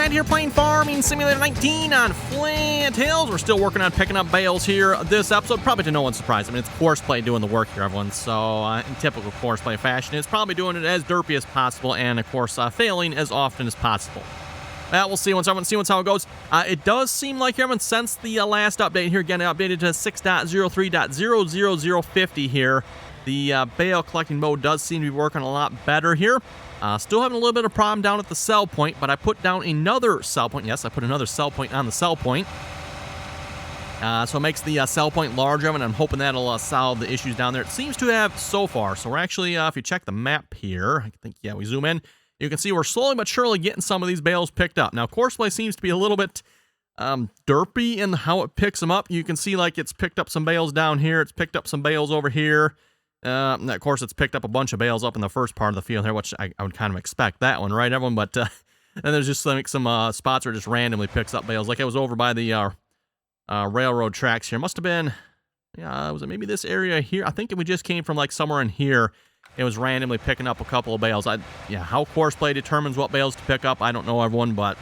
Ryan here playing Farming Simulator 19 on Flint Hills. We're still working on picking up bales here. This episode, probably to no one's surprise. I mean, it's Courseplay doing the work here, everyone. So, in typical Courseplay fashion, it's probably doing it as derpy as possible and, of course, failing as often as possible. We'll see once everyone see how it goes. It does seem like everyone, since the last update here, again, updated to 6.03.00050 here, the bale collecting mode does seem to be working a lot better here. Still having a little bit of problem down at the sell point, but I put down another sell point. Yes, I put another sell point on the sell point. So it makes the sell point larger, and I'm hoping that'll solve the issues down there. It seems to have so far. So we're actually, if you check the map here, I think, yeah, we zoom in, you can see we're slowly but surely getting some of these bales picked up. Now, Courseplay seems to be a little bit derpy in how it picks them up. You can see, like, it's picked up some bales down here. It's picked up some bales over here. And of course, it's picked up a bunch of bales up in the first part of the field here, which I would kind of expect that one, right, everyone? But and there's just like some spots where it just randomly picks up bales. Like I was over by the railroad tracks here. Must have been, yeah, was it maybe this area here? I think we just came from like somewhere in here. It was randomly picking up a couple of bales. Yeah, how Courseplay determines what bales to pick up, I don't know, everyone, but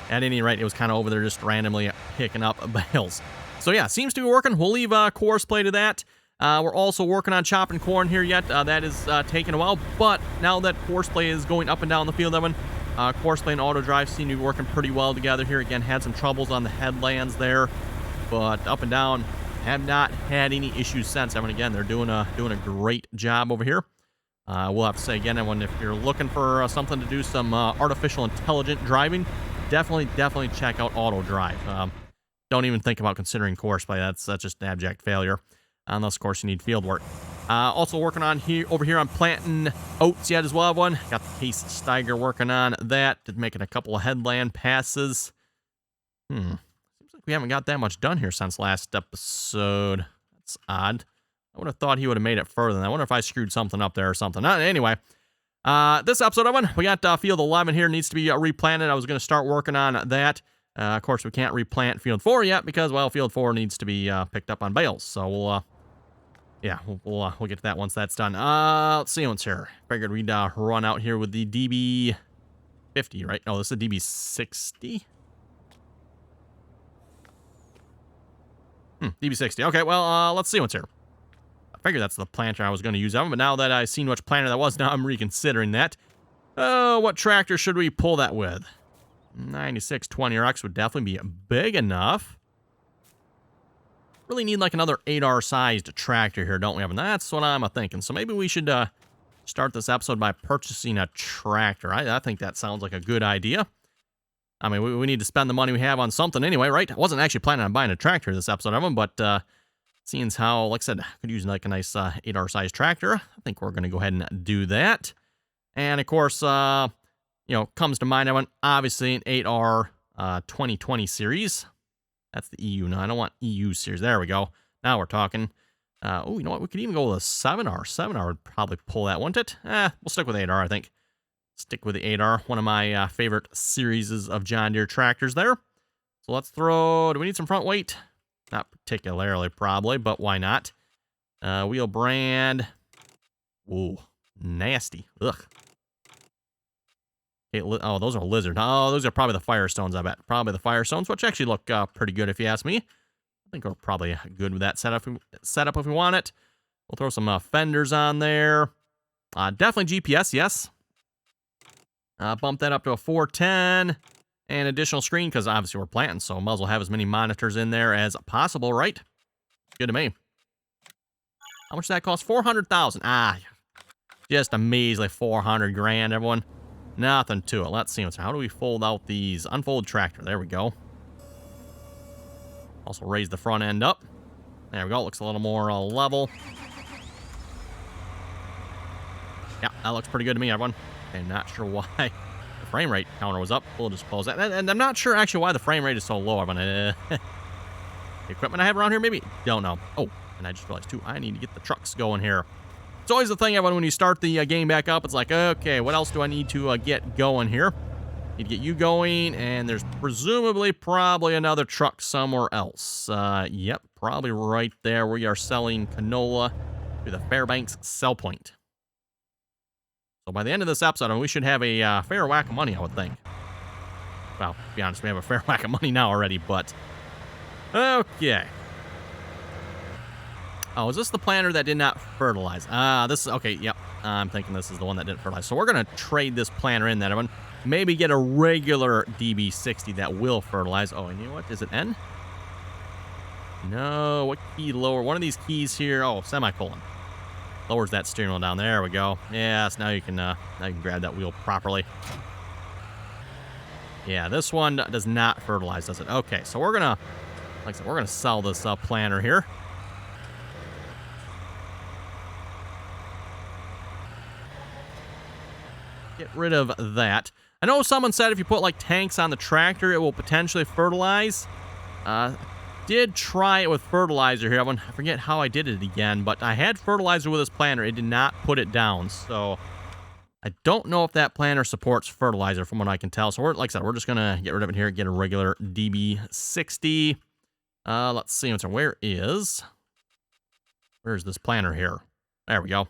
at any rate, it was kind of over there just randomly picking up bales. So yeah, seems to be working. We'll leave Courseplay to that. We're also working on chopping corn here yet. That is taking a while, but now that Courseplay is going up and down the field, everyone, Courseplay and auto drive seem to be working pretty well together here. Again, had some troubles on the headlands there, but up and down, have not had any issues since. Everyone, again, they're doing a great job over here. We'll have to say again, everyone, if you're looking for something to do some artificial intelligent driving, definitely check out auto drive. Don't even think about considering Courseplay. That's just an abject failure. Unless, of course, you need field work. Also working on over here on planting oats yet as well, everyone. Got the Case Steiger working on that. Making a couple of headland passes. Seems like we haven't got that much done here since last episode. That's odd. I would have thought he would have made it further than that. I wonder if I screwed something up there or something. Anyway, this episode, everyone, we got field 11 here. Needs to be replanted. I was going to start working on that. Of course, we can't replant field 4 yet because, well, field 4 needs to be picked up on bales. So we'll... yeah, we'll get to that once that's done. Let's see what's here. Figured we'd run out here with the DB50, right? No, this is a DB60. DB60. Okay, well, let's see what's here. I figured that's the planter I was going to use, but now that I've seen which planter that was, now I'm reconsidering that. What tractor should we pull that with? 9620RX would definitely be big enough. Really need like another 8R sized tractor here, don't we? And that's what I'm thinking. So maybe we should start this episode by purchasing a tractor. I think that sounds like a good idea. I mean, we need to spend the money we have on something anyway, right? I wasn't actually planning on buying a tractor this episode of them, but seeing as how, like I said, I could use like a nice 8R sized tractor, I think we're going to go ahead and do that. And of course, comes to mind, I want obviously an 8R 2020 series. That's the EU. No, I don't want EU series. There we go. Now we're talking. Oh, you know what? We could even go with a 7R. 7R would probably pull that, wouldn't it? We'll stick with 8R, I think. Stick with the 8R. One of my favorite series of John Deere tractors there. So let's throw... Do we need some front weight? Not particularly, probably, but why not? Wheel brand. Ooh, nasty. Ugh. Oh, those are lizard. Oh, those are probably the Firestones, I bet. Probably the Firestones, which actually look pretty good if you ask me. I think we're probably good with that setup if we want it. We'll throw some fenders on there. Definitely GPS, yes. Bump that up to a 410. And additional screen, because obviously we're planting, so might as well have as many monitors in there as possible, right? Good to me. How much does that cost? 400,000. Just a measly 400 grand, everyone. Nothing to it. Let's see. How do we fold out these? Unfold tractor. There we go. Also raise the front end up. There we go. Looks a little more level. Yeah, that looks pretty good to me, everyone. I'm not sure why the frame rate counter was up. We'll just close that. And I'm not sure actually why the frame rate is so low, everyone. The equipment I have around here, maybe? Don't know. Oh, and I just realized, too, I need to get the trucks going here. It's always the thing, everyone, when you start the game back up, it's like, okay, what else do I need to get going here? Need to get you going, and there's probably another truck somewhere else. Yep, probably right there. We are selling canola to the Fairbanks sell point. So by the end of this episode, we should have a fair whack of money, I would think. Well, to be honest, we have a fair whack of money now already, but... Okay. Oh, is this the planter that did not fertilize? This is... Okay, yep. I'm thinking this is the one that didn't fertilize. So we're going to trade this planter in, then, everyone. Maybe get a regular DB60 that will fertilize. Oh, and you know what? Is it N? No. What key lower? One of these keys here. Oh, semicolon. Lowers that steering wheel down. There we go. Yes, now you can grab that wheel properly. Yeah, this one does not fertilize, does it? Okay, so we're gonna, like I said, we're gonna sell this planter here. Get rid of that. I know someone said if you put like tanks on the tractor, it will potentially fertilize. Did try it with fertilizer here. I forget how I did it again, but I had fertilizer with this planter. It did not put it down, so I don't know if that planter supports fertilizer from what I can tell. So we're, like I said, we're just gonna get rid of it here. Get a regular DB60. Let's see. Where's this planter here? There we go.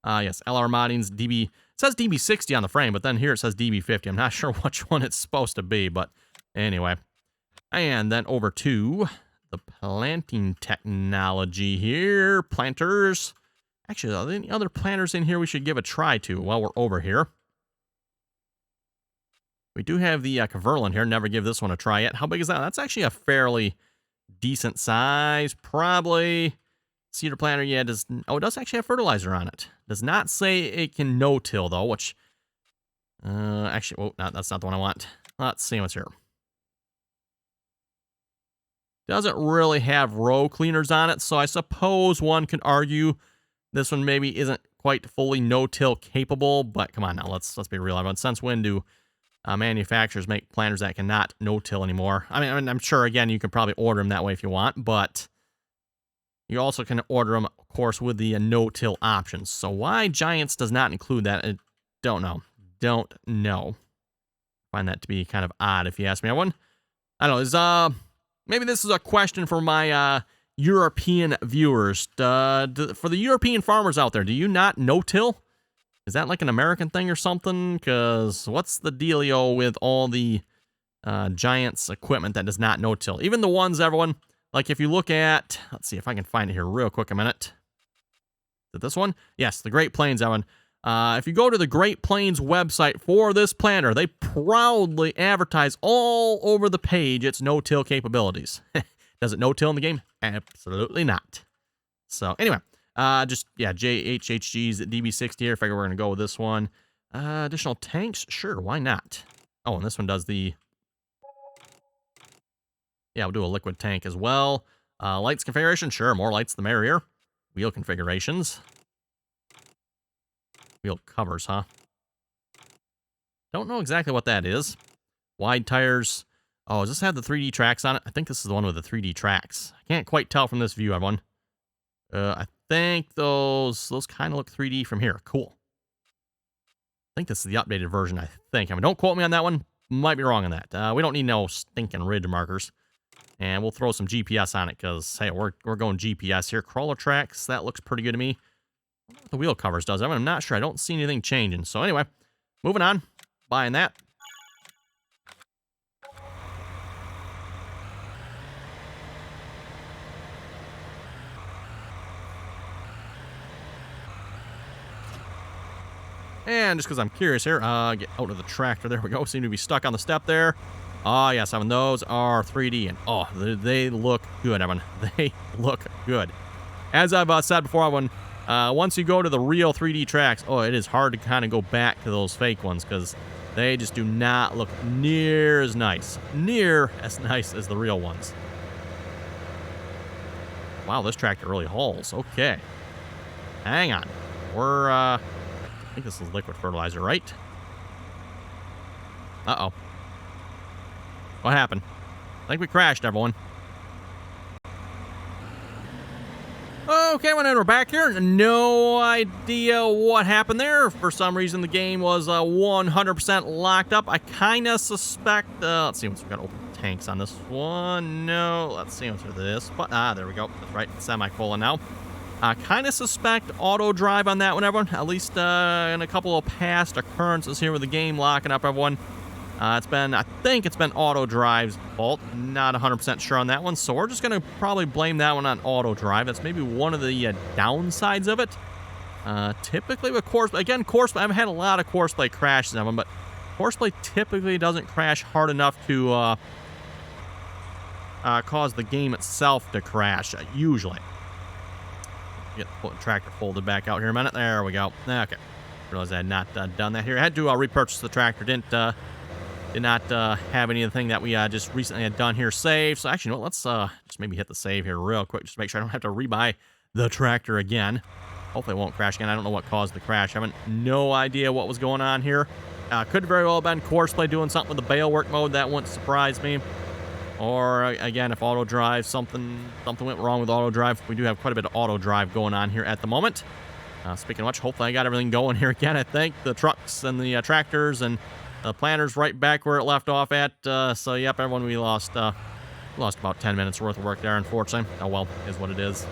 Yes, LR moddings DB. It says DB60 on the frame, but then here it says DB50. I'm not sure which one it's supposed to be, but anyway. And then over to the planting technology here. Planters. Actually, are there any other planters in here we should give a try to while we're over here? We do have the Caverlin here. Never give this one a try yet. How big is that? That's actually a fairly decent size. Probably. Cedar planter, yeah, it does actually have fertilizer on it. Does not say it can no-till, though, which... actually, oh, no, that's not the one I want. Let's see what's here. Doesn't really have row cleaners on it, so I suppose one could argue this one maybe isn't quite fully no-till capable, but come on now, let's be real. Everyone, since when do manufacturers make planters that cannot no-till anymore? I mean, I'm sure, again, you can probably order them that way if you want, but... You also can order them, of course, with the no-till options. So why Giants does not include that, I don't know. Don't know. Find that to be kind of odd, if you ask me. I don't know. Maybe this is a question for my European viewers. For the European farmers out there, do you not no-till? Is that like an American thing or something? Because what's the dealio with all the Giants equipment that does not no-till? Even the ones, everyone... Like if you look at, let's see if I can find it here real quick a minute. Is it this one? Yes, the Great Plains, Evan. If you go to the Great Plains website for this planter, they proudly advertise all over the page its no-till capabilities. Does it no-till in the game? Absolutely not. So anyway, JHHG's DB60 here. I figure we're going to go with this one. Additional tanks? Sure, why not? Oh, and this one does the... Yeah, we'll do a liquid tank as well. Lights configuration, sure, more lights the merrier. Wheel configurations. Wheel covers, huh? Don't know exactly what that is. Wide tires. Oh, does this have the 3D tracks on it? I think this is the one with the 3D tracks. I can't quite tell from this view, everyone. I think those kind of look 3D from here. Cool. I think this is the updated version, I think. I mean, don't quote me on that one. Might be wrong on that. We don't need no stinking ridge markers. And we'll throw some GPS on it because, hey, we're going GPS here. Crawler tracks, that looks pretty good to me. I don't know what the wheel covers does. I'm not sure. I don't see anything changing. So anyway, moving on. Buying that. And just because I'm curious here, get out of the tractor. There we go. Seem to be stuck on the step there. Oh, yes, Evan, those are 3D, and oh, they look good, Evan. They look good. As I've said before, Evan, once you go to the real 3D tracks, oh, it is hard to kind of go back to those fake ones because they just do not look near as nice. Near as nice as the real ones. Wow, this tractor really hauls. Okay. Hang on. I think this is liquid fertilizer, right? Uh-oh. What happened? I think we crashed, everyone. Okay, we're back here. No idea what happened there. For some reason, the game was 100% locked up. I kind of suspect... let's see, we've got open tanks on this one. No, let's see what's for this. But, there we go. That's right, semicolon now. I kind of suspect auto drive on that one, everyone. At least in a couple of past occurrences here with the game locking up, everyone. I think it's been auto drive's fault. Not 100% sure on that one, so we're just going to probably blame that one on auto drive. That's maybe one of the downsides of it. Typically with courseplay, again, courseplay, I've had a lot of courseplay crashes on them, but courseplay typically doesn't crash hard enough to cause the game itself to crash, usually. Get the tractor folded back out here a minute. There we go. Okay. Realized I had not done that here. I had to repurchase the tractor. Did not have anything that we just recently had done here save. So actually, you know what? Let's just maybe hit the save here real quick, just to make sure I don't have to rebuy the tractor again. Hopefully it won't crash again. I don't know what caused the crash. I have no idea what was going on here. Could very well have been courseplay doing something with the Bale work mode. That wouldn't surprise me. Or again, if auto drive, something went wrong with auto drive. We do have quite a bit of auto drive going on here at the moment. Speaking of which, hopefully I got everything going here again. I think the trucks and the tractors and the planter's right back where it left off at. So yep, everyone, we lost about 10 minutes worth of work there, unfortunately. Oh well, is what it is.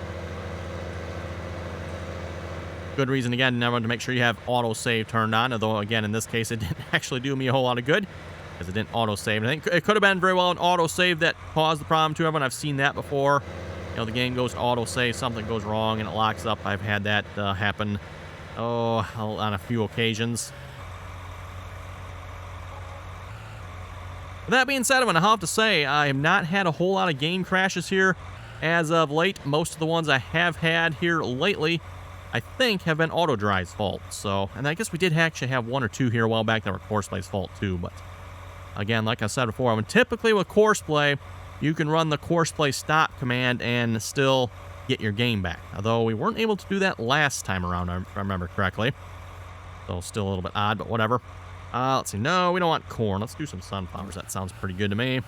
Good reason again, everyone, to make sure you have auto save turned on. Although again, in this case, it didn't actually do me a whole lot of good, because it didn't auto save. I think it could have been very well an auto save that caused the problem too, everyone. I've seen that before. You know, the game goes to auto save, something goes wrong, and it locks up. I've had that happen, on a few occasions. With that being said, I have to say, I have not had a whole lot of game crashes here as of late. Most of the ones I have had here lately, I think, have been auto drive's fault. So, and I guess we did actually have one or two here a while back that were coursplay's fault too. But again, like I said before, typically with courseplay, you can run the courseplay stop command and still get your game back. Although we weren't able to do that last time around, if I remember correctly. So still a little bit odd, but whatever. Let's see. No, we don't want corn. Let's do some sunflowers. That sounds pretty good to me.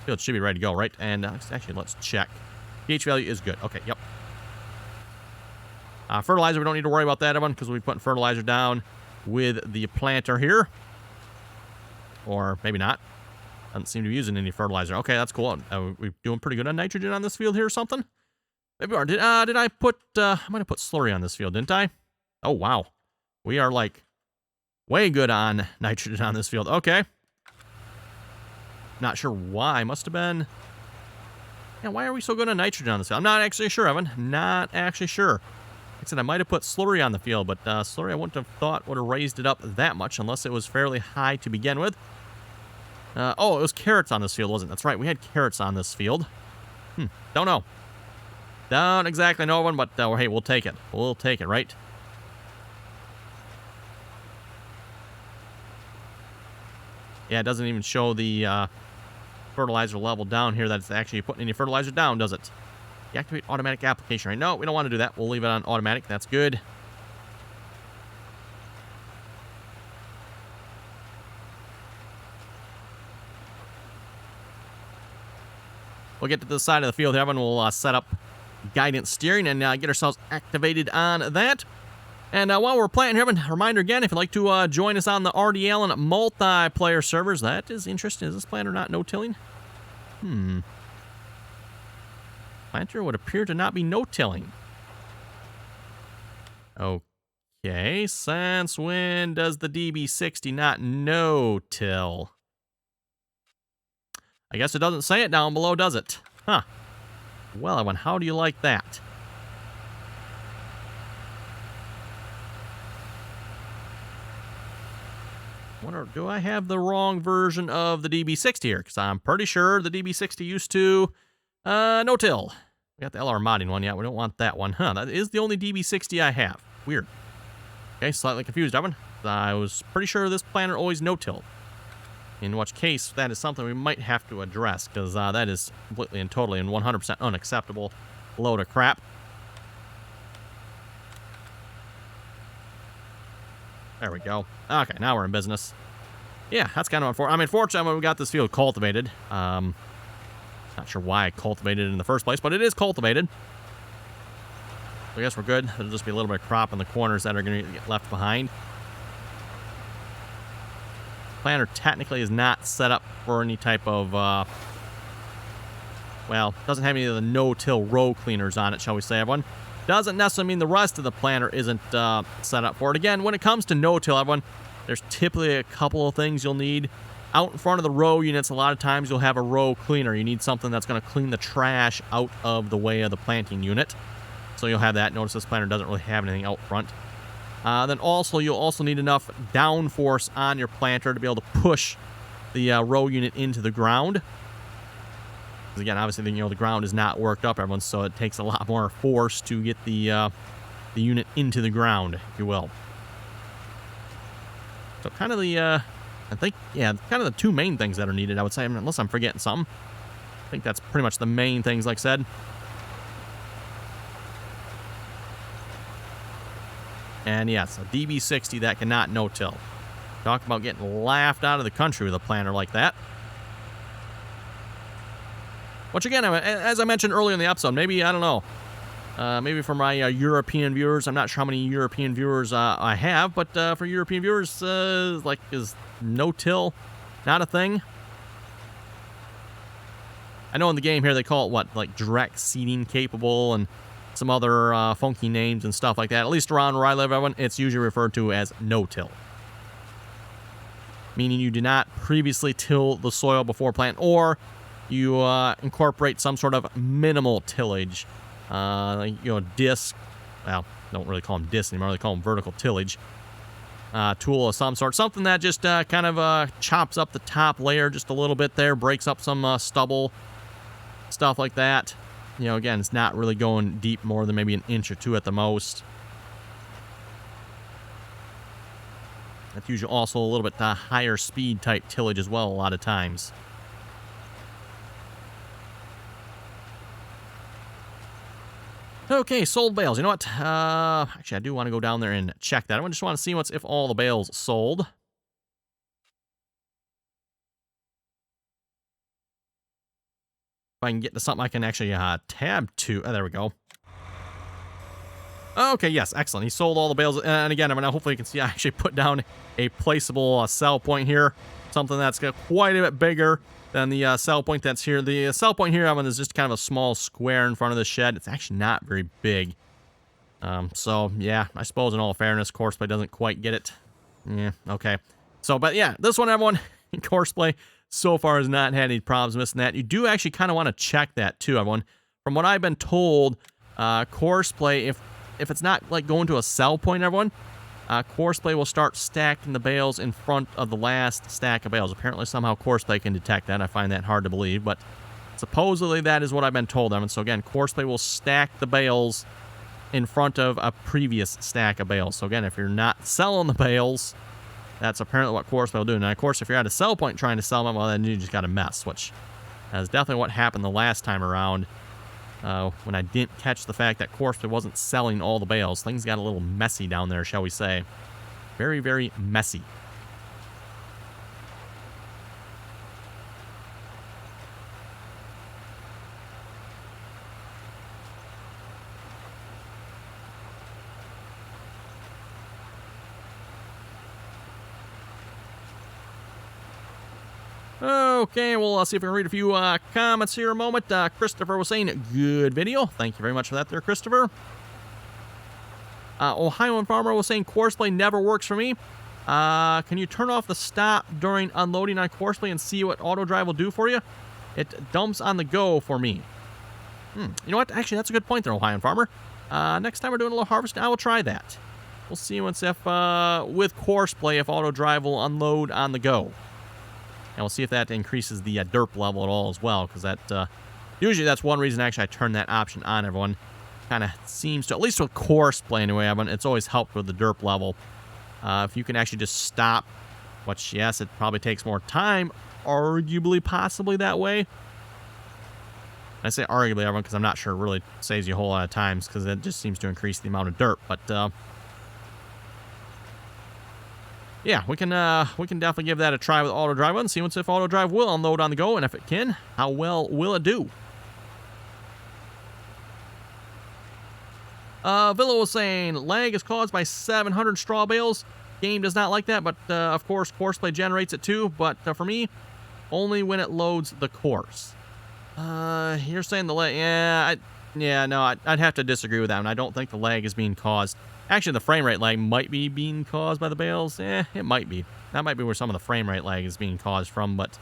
Field should be ready to go, right? And actually, let's check. pH value is good. Okay, yep. Fertilizer, we don't need to worry about that, everyone, because we'll be putting fertilizer down with the planter here. Or maybe not. Doesn't seem to be using any fertilizer. Okay, that's cool. We're doing pretty good on nitrogen on this field here or something? Maybe we are. Did I put... I might have put slurry on this field, didn't I? Oh, wow. We are, like, way good on nitrogen on this field. Okay. Not sure why. Must have been... Yeah, why are we so good on nitrogen on this field? I'm not actually sure, Evan. Not actually sure. Like I said, I might have put slurry on the field, but slurry I wouldn't have thought would have raised it up that much unless it was fairly high to begin with. Oh, it was carrots on this field, wasn't it? That's right, we had carrots on this field. Don't know. Don't exactly know one, but hey, we'll take it. We'll take it, right? Yeah, it doesn't even show the fertilizer level down here that it's actually putting any fertilizer down, does it? Deactivate automatic application, right? No, we don't want to do that. We'll leave it on automatic. That's good. We'll get to the side of the field here, and we'll set up guidance steering and get ourselves activated on that. And while we're planting here, a reminder again, if you'd like to join us on the RDAllen multiplayer servers, that is interesting. Is this planter not no-tilling? Planter would appear to not be no-tilling. Okay, since when does the DB60 not no-till? I guess it doesn't say it down below, does it? Huh. Well, Evan, how do you like that? Wonder, do I have the wrong version of the DB60 here? Because I'm pretty sure the DB60 used to no-till. We got the LR modding one. Yeah, we don't want that one. Huh, that is the only DB60 I have. Weird. Okay, slightly confused, Evan. I was pretty sure this planter always no-tilled. In which case, that is something we might have to address, because that is completely and totally and 100% unacceptable load of crap. There we go. Okay, now we're in business. Yeah, that's kind of unfortunate. I mean, fortunately, we got this field cultivated. Not sure why I cultivated it in the first place, but it is cultivated. So I guess we're good. There'll just be a little bit of crop in the corners that are going to get left behind. Planter technically is not set up for any type of, well, doesn't have any of the no-till row cleaners on it, shall we say, everyone. Doesn't necessarily mean the rest of the planter isn't set up for it. Again, when it comes to no-till, everyone, There's typically a couple of things you'll need. Out in front of the row units, a lot of times you'll have a row cleaner. You need something that's going to clean the trash out of the way of the planting unit. So you'll have that. Notice this planter doesn't really have anything out front. Then also, you'll also need enough downforce on your planter to be able to push the row unit into the ground. Because again, obviously, the ground is not worked up, everyone, so it takes a lot more force to get the unit into the ground, if you will. So kind of the, I think, yeah, kind of the two main things that are needed, I would say, unless I'm forgetting something. I think that's pretty much the main things, like I said. And yes, a DB60 that cannot no-till. Talk about getting laughed out of the country with a planter like that. Which again, as I mentioned earlier in the episode, maybe, I don't know, maybe for my European viewers, I'm not sure how many European viewers I have, but for European viewers, like, is no-till not a thing? I know in the game here they call it, what, like direct seeding capable and some other funky names and stuff like that. At least around where I live, everyone, it's usually referred to as no-till. Meaning you do not previously till the soil before plant, or you incorporate some sort of minimal tillage. Disc, well, don't really call them discs anymore, they call them vertical tillage. Tool of some sort. Something that just kind of chops up the top layer just a little bit there, breaks up some stubble, stuff like that. Again, it's not really going deep more than maybe an inch or two at the most. That's usually also a little bit higher speed type tillage as well a lot of times. Okay, sold bales. You know what? Actually, I do want to go down there and check that. I just want to see if all the bales sold. If I can get to something I can actually tab to. Oh, there we go. Okay, yes, excellent. He sold all the bales. And again, hopefully you can see I actually put down a placeable sell point here. Something that's got quite a bit bigger than the sell point that's here. The sell point here, is just kind of a small square in front of the shed. It's actually not very big. So, yeah, I suppose in all fairness, Courseplay doesn't quite get it. Yeah, okay. So, but yeah, this one, everyone, Courseplay so far has not had any problems missing that. You do actually kind of want to check that too, everyone. From what I've been told, Courseplay, if it's not like going to a sell point, everyone, Courseplay will start stacking the bales in front of the last stack of bales. Apparently, somehow Courseplay can detect that. I find that hard to believe, but supposedly that is what I've been told, everyone. So again, Courseplay will stack the bales in front of a previous stack of bales. So again, if you're not selling the bales, that's apparently what Courseplay will do. Now, of course, if you're at a sell point trying to sell them, well, then you just got a mess, which is definitely what happened the last time around when I didn't catch the fact that Courseplay wasn't selling all the bales. Things got a little messy down there, shall we say. Very, very messy. Okay, well, let's see if we can read a few comments here a moment. Christopher was saying, good video. Thank you very much for that there, Christopher. Ohio Farmer was saying, Courseplay never works for me. Can you turn off the stop during unloading on Courseplay and see what auto drive will do for you? It dumps on the go for me. You know what? Actually, that's a good point there, Ohio Farmer. Next time we're doing a little harvesting, I will try that. We'll see once if, with Courseplay, if auto drive will unload on the go. And we'll see if that increases the derp level at all as well, because that usually that's one reason actually I turn that option on, everyone. Kind of seems to, at least with Courseplay anyway, everyone, it's always helped with the derp level. If you can actually just stop, which, yes, it probably takes more time, arguably, possibly that way. I say arguably, everyone, because I'm not sure it really saves you a whole lot of times, because it just seems to increase the amount of derp, but yeah, we can definitely give that a try with auto drive and see if auto drive will unload on the go, and if it can, how well will it do? Villa was saying lag is caused by 700 straw bales. Game does not like that, but of course Courseplay generates it too. But for me, only when it loads the course. You're saying the lag? Yeah, Yeah, no, I'd have to disagree with that one. I don't think the lag is being caused. Actually, the frame rate lag might be being caused by the bales. It might be. That might be where some of the frame rate lag is being caused from, but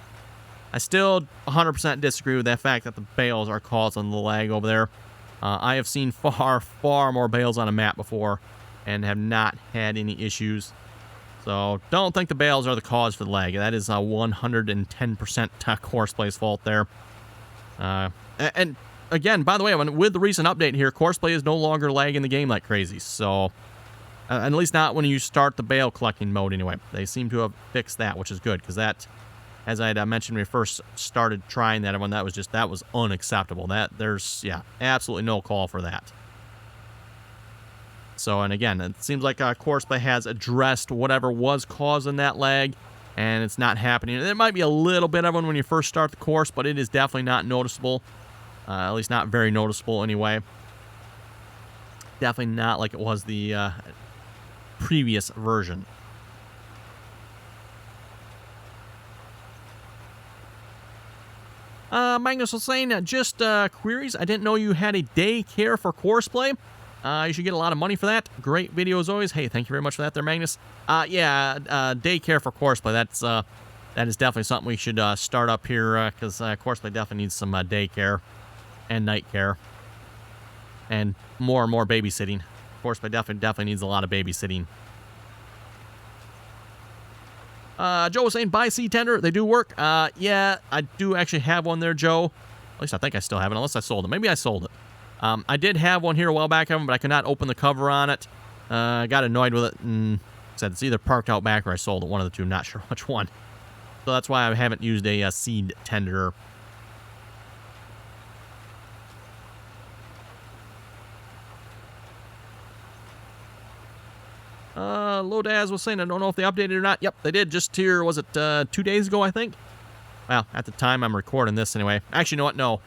I still 100% disagree with that fact that the bales are causing the lag over there. I have seen far, far more bales on a map before and have not had any issues. So don't think the bales are the cause for the lag. That is 110% Coursplay's fault there. And again, by the way, with the recent update here, Courseplay is no longer lagging the game like crazy. So, at least not when you start the Bale collecting mode anyway. They seem to have fixed that, which is good, because that, as I had mentioned when we first started trying that one, that was unacceptable. There's absolutely no call for that. So, and again, it seems like Courseplay has addressed whatever was causing that lag, and it's not happening. There might be a little bit of one when you first start the course, but it is definitely not noticeable. At least not very noticeable anyway. Definitely not like it was the previous version. Magnus was saying, just queries. I didn't know you had a daycare for Courseplay. You should get a lot of money for that. Great video as always. Hey, thank you very much for that there, Magnus. Daycare for Courseplay. That is definitely something we should start up here, because Courseplay definitely needs some daycare and night care and more babysitting. Courseplay definitely needs a lot of babysitting. Joe was saying, buy seed tender. They do work. Yeah, I do actually have one there, Joe. At least I think I still have it, unless I sold it. Maybe I sold it. I did have one here a while back, but I could not open the cover on it. I got annoyed with it and said it's either parked out back or I sold it. One of the two. Not sure which one. So that's why I haven't used a seed tender. Lodaz was saying, I don't know if they updated or not. Yep, they did just here, was it 2 days ago, I think? Well, at the time I'm recording this anyway. Actually, you know what? No.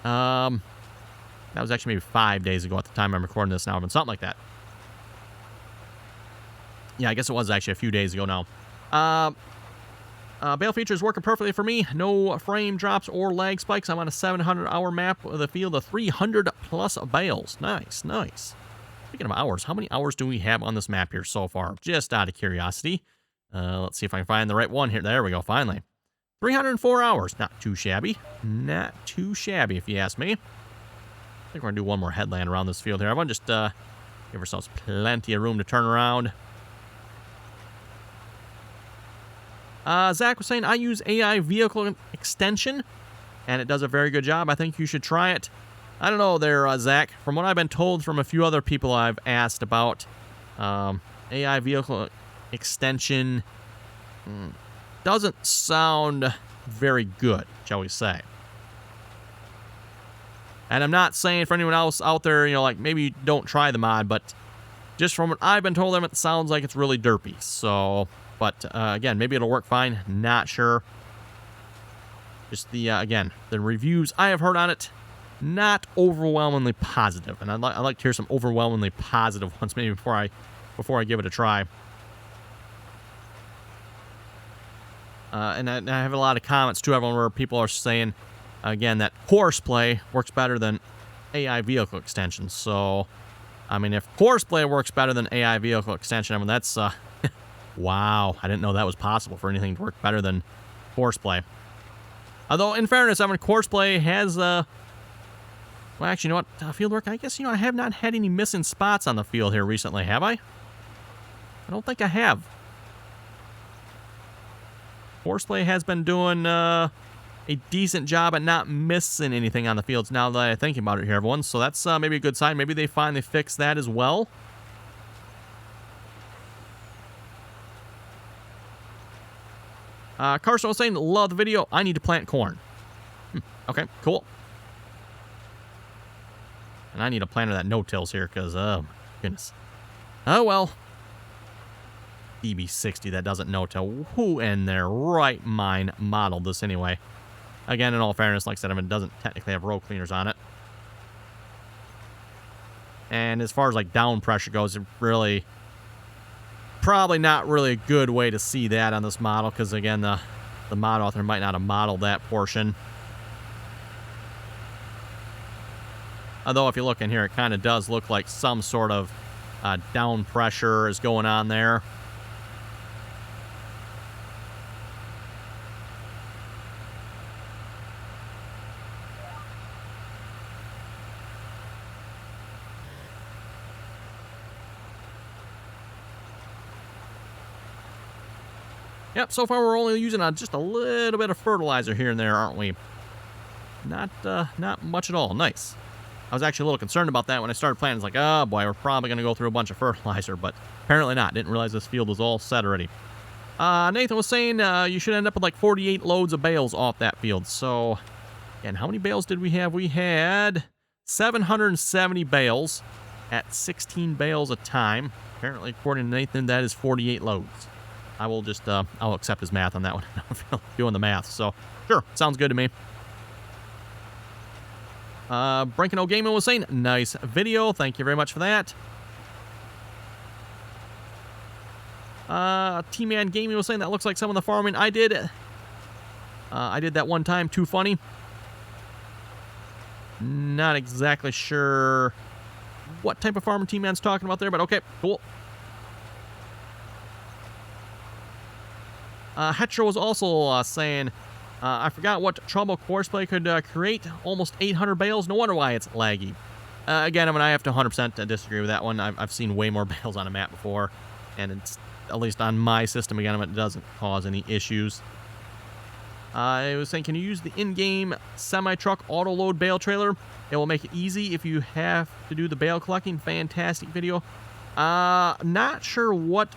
That was actually maybe 5 days ago at the time I'm recording this now, but something like that. Yeah, I guess it was actually a few days ago now. Bale feature is working perfectly for me. No frame drops or lag spikes. I'm on a 700-hour map with a field of 300-plus bales. Nice, nice. Speaking of hours, how many hours do we have on this map here so far? Just out of curiosity. Let's see if I can find the right one here. There we go, finally. 304 hours. Not too shabby. Not too shabby, if you ask me. I think we're going to do one more headland around this field here. I want to just give ourselves plenty of room to turn around. Zach was saying, I use AI vehicle extension, and it does a very good job. I think you should try it. I don't know there, Zach. From what I've been told from a few other people I've asked about, AI vehicle extension doesn't sound very good, shall we say. And I'm not saying for anyone else out there, like maybe don't try the mod, but just from what I've been told, it sounds like it's really derpy. So, but again, maybe it'll work fine. Not sure. Just again, the reviews I have heard on it, not overwhelmingly positive, and I'd like to hear some overwhelmingly positive ones maybe before I give it a try. And I have a lot of comments too, everyone, where people are saying again that Courseplay works better than AI vehicle extension. So, I mean, if Courseplay works better than AI vehicle extension, I mean that's wow, I didn't know that was possible for anything to work better than Courseplay. Although, in fairness, I mean, Courseplay has well, actually, you know what? Field work, I guess, I have not had any missing spots on the field here recently, have I? I don't think I have. Courseplay has been doing a decent job at not missing anything on the fields now that I think about it here, everyone. So that's maybe a good sign. Maybe they finally fixed that as well. Carson was saying, love the video. I need to plant corn. Okay, cool. And I need a planter that no-tills here because, oh, my goodness. Oh, well. E64 that doesn't no-till. Who in their right mind modeled this anyway? Again, in all fairness, like I said, I mean, it doesn't technically have row cleaners on it. And as far as, like, down pressure goes, it really... probably not really a good way to see that on this model because, again, the mod author might not have modeled that portion. Although if you look in here, it kind of does look like some sort of down pressure is going on there. Yep, so far we're only using just a little bit of fertilizer here and there, aren't we? Not much at all. Nice. I was actually a little concerned about that when I started planning. It's like, oh boy, we're probably going to go through a bunch of fertilizer, but apparently not. Didn't realize this field was all set already. Nathan was saying you should end up with like 48 loads of bales off that field. So, and how many bales did we have? We had 770 bales at 16 bales a time. Apparently, according to Nathan, that is 48 loads. I will just, I'll accept his math on that one. I don't feel like doing the math, so sure, sounds good to me. Brinkino Gaming was saying, nice video. Thank you very much for that. T-Man Gaming was saying that looks like some of the farming I did that one time. Too funny. Not exactly sure what type of farming T-Man's talking about there, but okay, cool. Hetro was also saying, I forgot what trouble Courseplay could create. Almost 800 bales. No wonder why it's laggy. Again, I mean, I have to 100% disagree with that one. I've seen way more bales on a map before, and it's, at least on my system, again, it doesn't cause any issues. I was saying, can you use the in-game semi-truck auto-load bale trailer? It will make it easy if you have to do the bale collecting. Fantastic video. Not sure what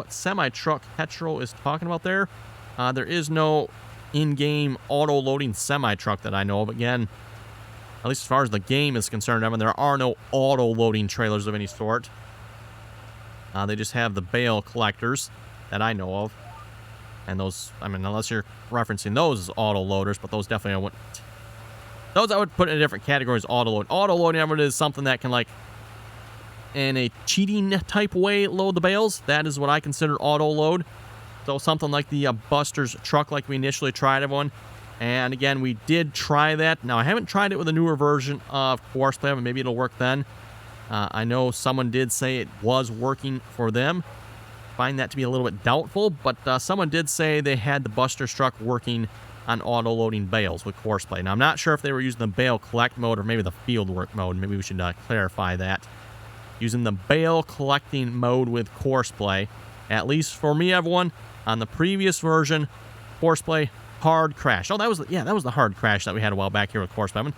semi-truck Hetro is talking about there. There is no in-game auto-loading semi-truck that I know of. Again, at least as far as the game is concerned, I mean, there are no auto-loading trailers of any sort. They just have the bale collectors that I know of. And those, I mean, unless you're referencing those as auto-loaders, but those definitely I wouldn't. Those I would put in different categories, auto-load. Auto-loading, I mean, is something that can, like, in a cheating type way, load the bales. That is what I consider auto-load. So something like the Buster's truck like we initially tried, everyone. And again, we did try that. Now, I haven't tried it with a newer version of Courseplay, but maybe it'll work then. I know someone did say it was working for them. Find that to be a little bit doubtful, but someone did say they had the Buster's truck working on auto-loading bales with Courseplay. Now, I'm not sure if they were using the bale collect mode or maybe the field work mode. Maybe we should clarify that. Using the bale collecting mode with Courseplay, at least for me, everyone, on the previous version, Courseplay hard crash. Oh, that was the hard crash that we had a while back here with Courseplay.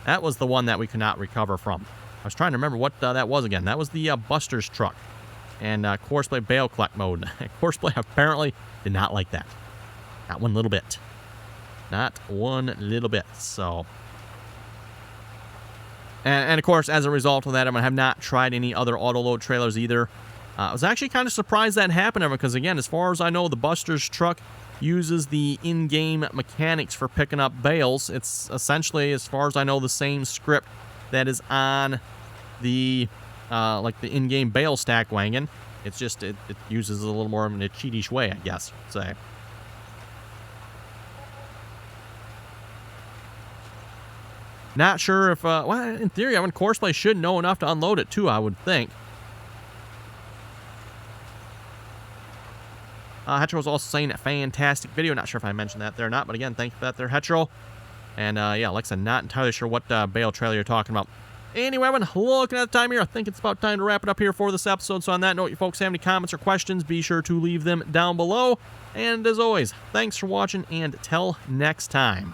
That was the one that we could not recover from. I was trying to remember what that was again. That was the Buster's truck and Courseplay bale collect mode. Courseplay apparently did not like that. Not one little bit. Not one little bit. So, and of course, as a result of that, I have not tried any other auto-load trailers either. I was actually kind of surprised that happened because, again, as far as I know, the Buster's truck uses the in-game mechanics for picking up bales. It's essentially, as far as I know, the same script that is on the like the in-game bale stack wagon. It's just it uses it a little more in a cheatish way, I guess. Say. Not sure if well, in theory, I mean, Courseplay should know enough to unload it too, I would think. Hetro was also saying a fantastic video. Not sure if I mentioned that there or not, but again, thank you for that there, Hetro. And yeah, like I said, not entirely sure what bale trailer you're talking about. Anyway, everyone, looking at the time here, I think it's about time to wrap it up here for this episode. So on that note, you folks have any comments or questions, be sure to leave them down below. And as always, thanks for watching, and till next time.